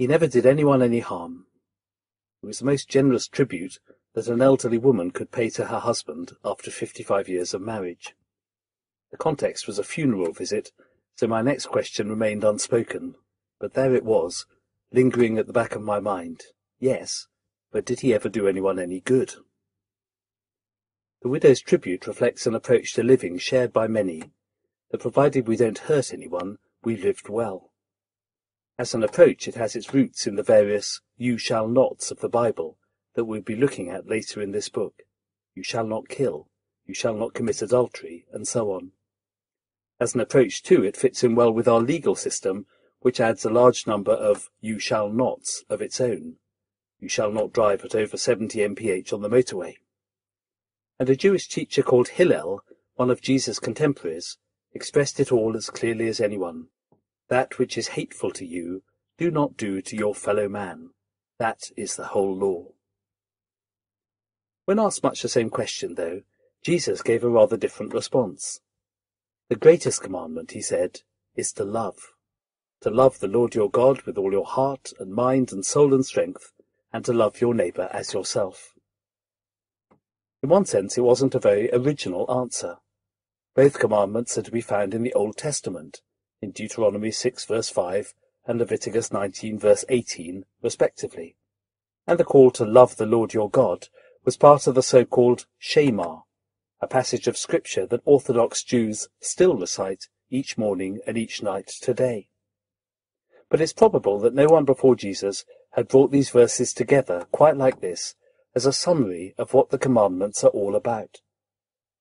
He never did anyone any harm. It was the most generous tribute that an elderly woman could pay to her husband after 55 years of marriage. The context was a funeral visit, so my next question remained unspoken, but there it was, lingering at the back of my mind. Yes, but did he ever do anyone any good? The widow's tribute reflects an approach to living shared by many, that provided we don't hurt anyone, we lived well. As an approach, it has its roots in the various "you shall nots" of the Bible that we'll be looking at later in this book. You shall not kill, you shall not commit adultery, and so on. As an approach, too, it fits in well with our legal system, which adds a large number of "you shall nots" of its own. You shall not drive at over 70 mph on the motorway. And a Jewish teacher called Hillel, one of Jesus' contemporaries, expressed it all as clearly as anyone. That which is hateful to you, do not do to your fellow man. That is the whole law. When asked much the same question, though, Jesus gave a rather different response. The greatest commandment, he said, is to love the Lord your God with all your heart and mind and soul and strength, and to love your neighbour as yourself. In one sense, it wasn't a very original answer. Both commandments are to be found in the Old Testament, in Deuteronomy 6 verse 5 and Leviticus 19 verse 18, respectively. And the call to love the Lord your God was part of the so-called Shema, a passage of Scripture that Orthodox Jews still recite each morning and each night today. But it's probable that no one before Jesus had brought these verses together quite like this, as a summary of what the commandments are all about.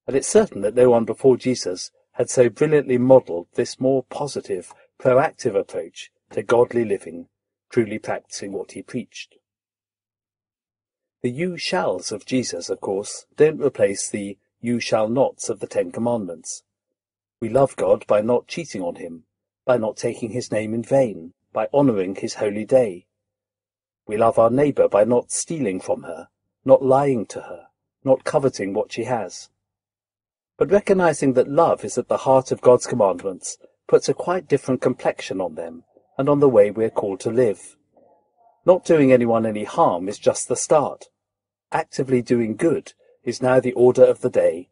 And it's certain that no one before Jesus had so brilliantly modelled this more positive, proactive approach to godly living, truly practising what he preached. The "you shalls" of Jesus, of course, don't replace the "you shall nots" of the Ten Commandments. We love God by not cheating on him, by not taking his name in vain, by honouring his holy day. We love our neighbour by not stealing from her, not lying to her, not coveting what she has. But recognising that love is at the heart of God's commandments puts a quite different complexion on them and on the way we're called to live. Not doing anyone any harm is just the start. Actively doing good is now the order of the day,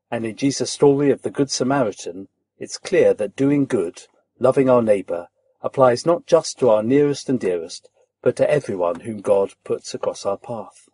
and in Jesus' story of the Good Samaritan, it's clear that doing good, loving our neighbour, applies not just to our nearest and dearest, but to everyone whom God puts across our path.